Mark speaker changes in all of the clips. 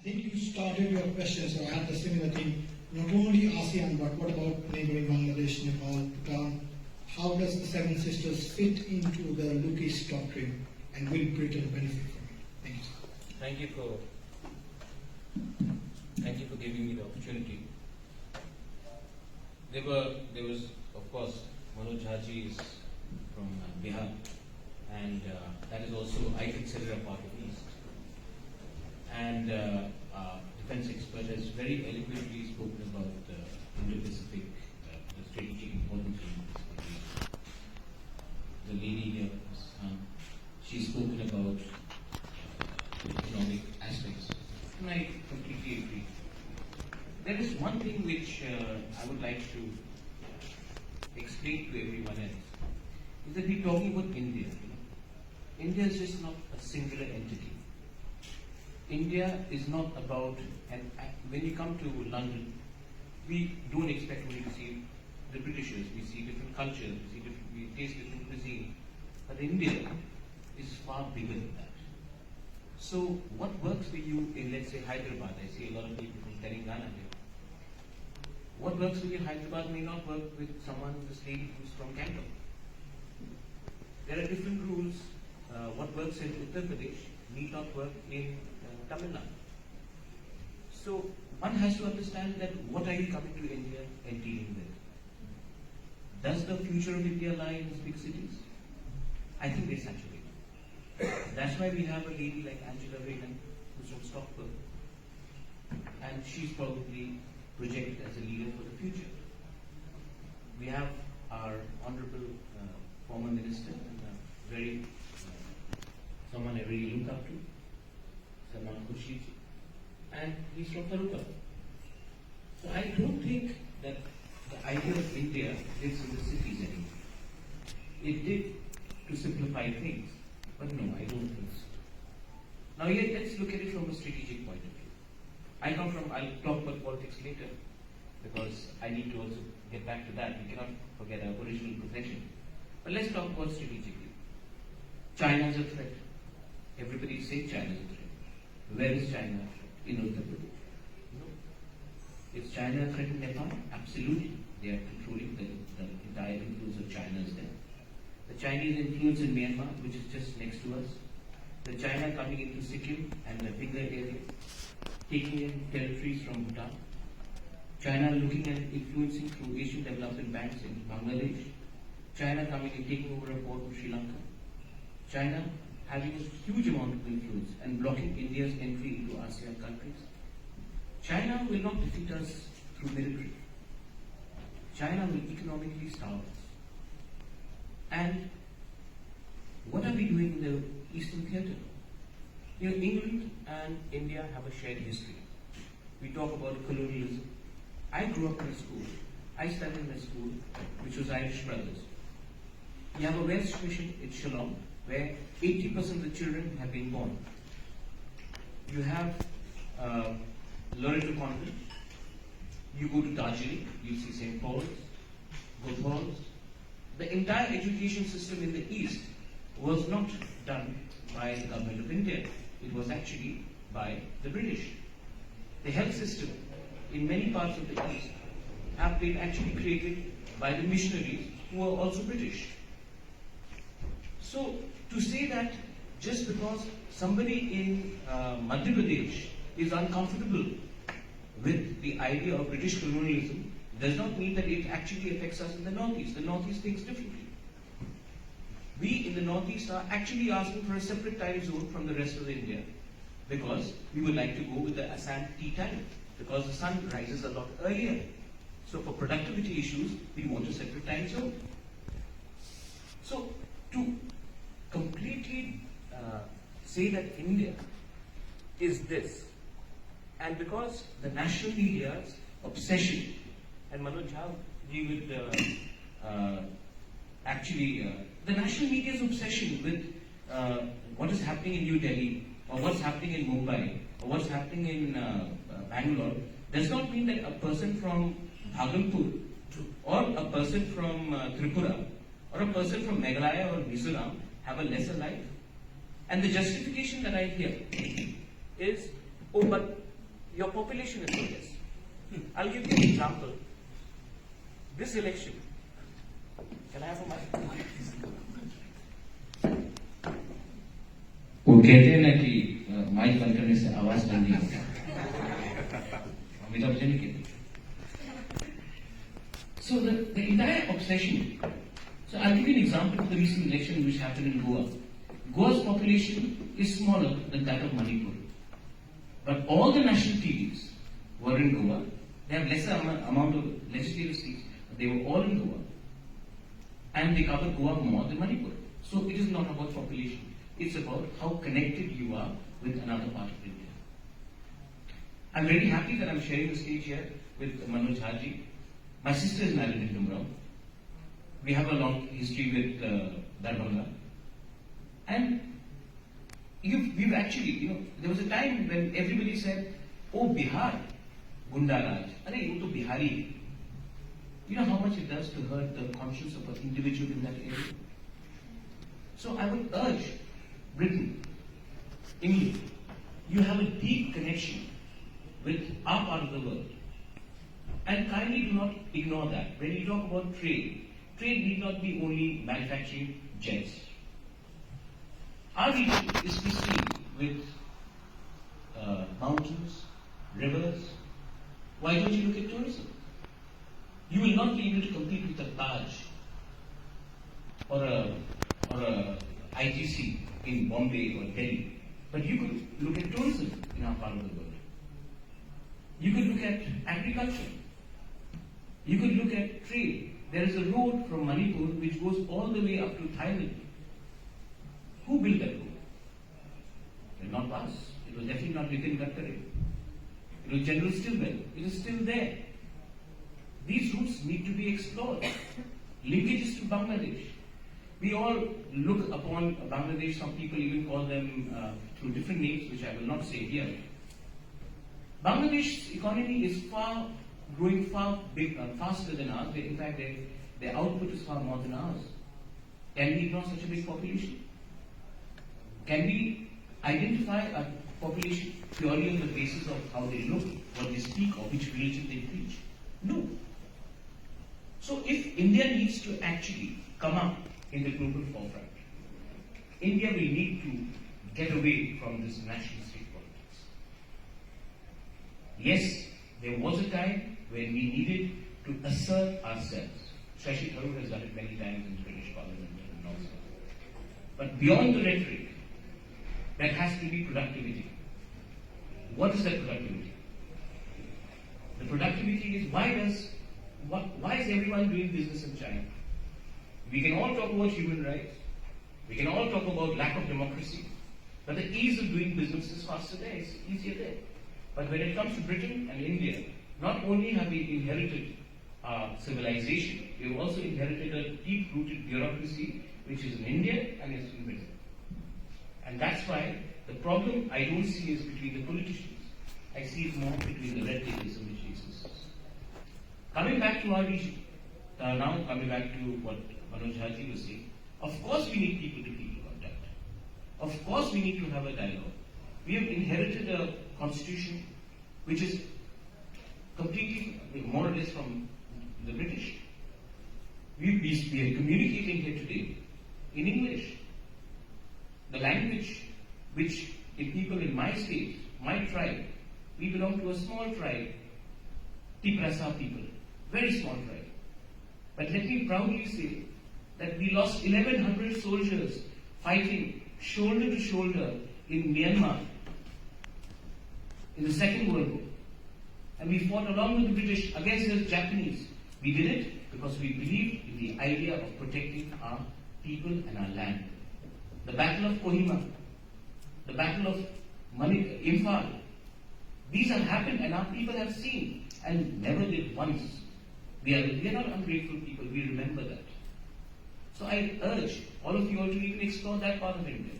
Speaker 1: think you started your question, so I had the similar thing. Not only ASEAN, but what about neighboring Bangladesh, Nepal, Bhutan? How does the Seven Sisters fit into the Lucas doctrine, and will Britain benefit from it? Thank you, sir.
Speaker 2: Thank you for giving me the opportunity. There was, of course, Manoj Jhaji is from Bihar, and that is also, I consider, a part of East. And defense expert has very eloquently spoken about the Indo-Pacific, the strategic importance of Indo-Pacific. The lady here, she's spoken about economic aspects, and I completely agree. There is one thing which I would like to explain to everyone else, is that we're talking about India. India is just not a singular entity. India is not about, and when you come to London, we don't expect only to see the Britishers. We see different cultures, we taste different cuisine. But India is far bigger than that. So what works for you in, let's say, Hyderabad? I see a lot of people from Telangana here. What works for you in Hyderabad may not work with someone, this lady who's from Canada. There are different rules. What works in Uttar Pradesh need not work in Tamil Nadu. So one has to understand that what are you coming to India and dealing with? Does the future of India lie in its big cities? I think they're saturated. That's why we have a lady like Angela Rayner, who's from Stockholm, and she's probably projected as a leader for the future. We have our honorable former minister and someone I really look up to, Salman Khurshid, and he's from Taruka. So I don't think that the idea of India lives in the cities anymore. It did to simplify things, but no, I don't think so. Now here, let's look at it from a strategic point of view. I'll talk about politics later, because I need to also get back to that. We cannot forget our original profession. But let's talk about strategically. China is a threat. Everybody says China is a threat. Where is China a threat? In Uttar Pradesh. No. Is China a threat in Nepal? Absolutely. They are controlling the entire influence of China is there. The Chinese influence in Myanmar, which is just next to us. The China coming into Sikkim and the Finger area, taking in territories from Bhutan. China looking at influencing through Asian Development Banks in Bangladesh. China coming and taking over a port of Sri Lanka. China having a huge amount of influence and blocking India's entry into ASEAN countries. China will not defeat us through military. China will economically starve us. And what are we doing in the Eastern theatre? England and India have a shared history. We talk about colonialism. I grew up in a school. I studied in a school which was Irish Brothers. You have a Welsh mission in Shillong, where 80% of the children have been born. You have Loreto Convent. You go to Darjeeling, you see St. Paul's, Guildhalls. The entire education system in the East was not done by the government of India. It was actually by the British. The health system in many parts of the East have been actually created by the missionaries who are also British. So to say that just because somebody in Madhya Pradesh is uncomfortable with the idea of British colonialism does not mean that it actually affects us in the Northeast. The Northeast thinks differently. We in the Northeast are actually asking for a separate time zone from the rest of India, because we would like to go with the Assam tea time, because the sun rises a lot earlier. So for productivity issues, we want a separate time zone. So to completely say that India is this, and because the national media's obsession, and Manoj, how we would the national media's obsession with what is happening in New Delhi, or what's happening in Mumbai, or what's happening in Bangalore, does not mean that a person from Bhagalpur, or a person from Tripura, or a person from Meghalaya or Mizoram have a lesser life. And the justification that I hear is, oh, but your population is so less. I'll give you an example. This election, can I have a mic?
Speaker 3: वो कहते हैं ना कि mic बंद करने से आवाज बंद नहीं होती। अमिताभ बच्चन ने कहते। So the entire obsession. So I'll give you an example of the recent election which happened in Goa. Goa's population is smaller than that of Manipur, but all the national TVs were in Goa. They have lesser amount of legislative seats, but they were all in Goa, and they cover Goa more than Manipur. So it is not about population. It's about how connected you are with another part of India. I'm very happy that I'm sharing the stage here with Manoj Haji. My sister is married in Gumrao. We have a long history with Darbhanga. And we've actually, there was a time when everybody said, oh, Bihar, Gunda Raj. Are you to Bihari? You know how much it does to hurt the conscience of an individual in that area? So I would urge Britain, England, you have a deep connection with our part of the world. And kindly do not ignore that. When you talk about trade need not be only manufacturing jets. Our region is pristine with mountains, rivers. Why don't you look at tourism? You will not be able to compete with a Taj or a IGC in Bombay or Delhi. But you could look at tourism in our part of the world. You could look at agriculture. You could look at trade. There is a road from Manipur which goes all the way up to Thailand. Who built that road? It was not us. It was definitely not Nitin Gadkari. It was General Stilwell. It is still there. These routes need to be explored. Linkages to Bangladesh. We all look upon Bangladesh, some people even call them through different names, which I will not say here. Bangladesh's economy is growing far faster than ours. In fact, their output is far more than ours. Can we ignore such a big population? Can we identify a population purely on the basis of how they look, what they speak, or which religion they preach? No. So if India needs to actually come up in the global forefront, India will need to get away from this nationalistic politics. Yes, there was a time when we needed to assert ourselves. Shashi Tharoor has done it many times in the British Parliament and also. But beyond the rhetoric, there has to be productivity. What is that productivity? The productivity is why is everyone doing business in China? We can all talk about human rights. We can all talk about lack of democracy. But the ease of doing business is faster there, it's easier there. But when it comes to Britain and India, not only have we inherited our civilization, we have also inherited a deep-rooted bureaucracy which is in India and is in Britain. And that's why the problem I don't see is between the politicians. I see it more between the red tapeism which exists. Coming back to our region, now coming back to what Manoj Haji was saying, of course we need people-to-people contact. Of course we need to have a dialogue. We have inherited a constitution which is completely, more or less from the British. We are communicating here today in English. The language which in people in my state, my tribe, we belong to a small tribe, Tiprasa people, very small tribe. But let me proudly say that we lost 1,100 soldiers fighting shoulder to shoulder in Myanmar in the Second World War. And we fought along with the British against the Japanese. We did it because we believed in the idea of protecting our people and our land. The Battle of Kohima, the Battle of Imphal, these have happened and our people have seen and never did once. We are not ungrateful people, we remember that. So I urge all of you all to even explore that part of India,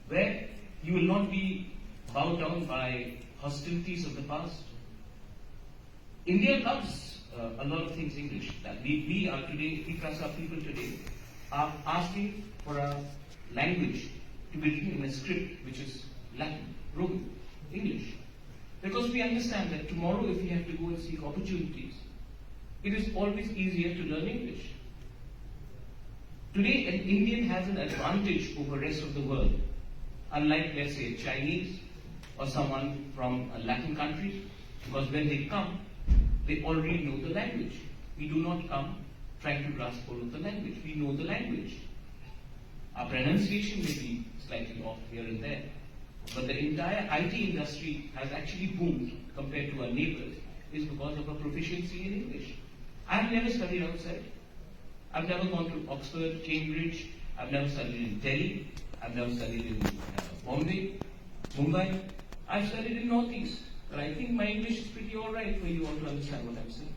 Speaker 3: where you will not be bowed down by hostilities of the past. India loves a lot of things English. That we are today, Tiprasa people today, are asking for a language to be written in a script which is Latin, Roman, English. Because we understand that tomorrow if we have to go and seek opportunities, it is always easier to learn English. Today, an Indian has an advantage over the rest of the world, unlike, let's say, a Chinese or someone from a Latin country, because when they come, they already know the language. We do not come trying to grasp hold of the language. We know the language. Our pronunciation may be slightly off here and there, but the entire IT industry has actually boomed compared to our neighbors is because of our proficiency in English. I've never studied outside. I've never gone to Oxford, Cambridge. I've never studied in Delhi. I've never studied in Bombay, Mumbai. I've studied in Northeas. But I think my English is pretty alright for you all to understand what I'm saying.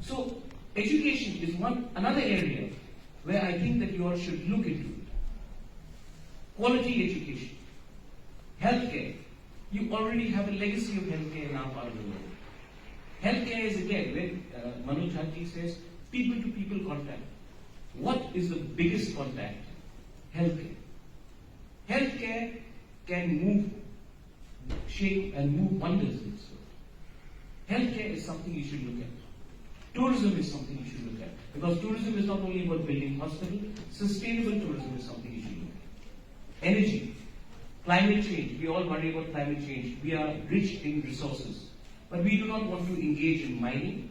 Speaker 3: So, education is another area where I think that you all should look into it. Quality education. Healthcare. You already have a legacy of healthcare in our part of the world. Healthcare is again, when Manoj Haji says, people-to-people contact. What is the biggest contact? Healthcare. Healthcare can move, shape and move wonders in this world. Healthcare is something you should look at. Tourism is something you should look at. Because tourism is not only about building hospitals, sustainable tourism is something you should look at. Energy, climate change. We all worry about climate change. We are rich in resources. But we do not want to engage in mining.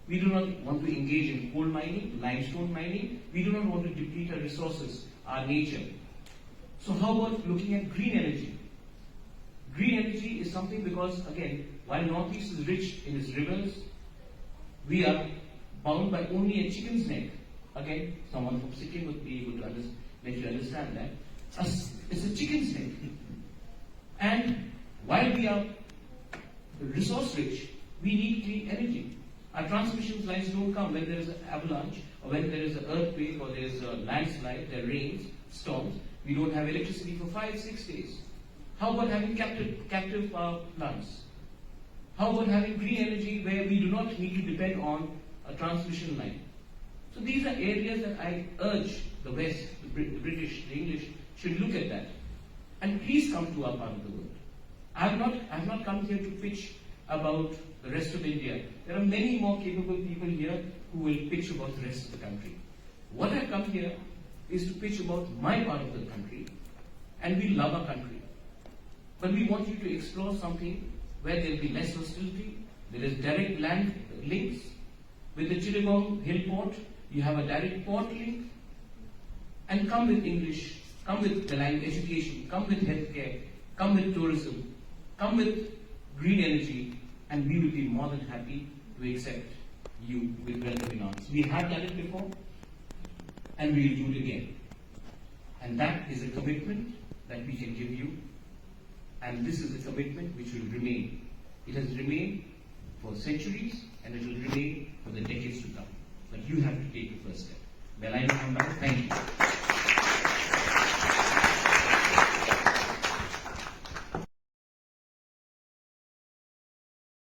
Speaker 3: We do not want to engage in coal mining, limestone mining. We do not want to deplete our resources, our nature. So how about looking at green energy? Green energy is something because, again, while Northeast is rich in its rivers, we are bound by only a chicken's neck. Again, someone from Sikkim would be able to let you understand that. It's a chicken's neck. And while we are resource rich, we need clean energy. Our transmission lines don't come when there is an avalanche, or when there is an earthquake, or there is a landslide, there rains, storms. We don't have electricity for 5-6 days. How about having captive power plants? How about having green energy where we do not need to depend on a transmission line? So these are areas that I urge the West, the British, the English, should look at that. And please come to our part of the world. I have not come here to pitch about the rest of India. There are many more capable people here who will pitch about the rest of the country. What I've come here is to pitch about my part of the country, and we love our country. But we want you to explore something where there will be less hostility, there is direct land links. With the Chittagong Hill Port, you have a direct port link, and come with English, come with the language education, come with healthcare, come with tourism, come with green energy, and we will be more than happy to accept you with welcoming arms. We have done it before, and we will do it again. And that is a commitment that we can give you, and this is a commitment which will remain. It has remained for centuries, and it will remain for the decades to come. But you have to take the first step. Well, I will come back. Thank you.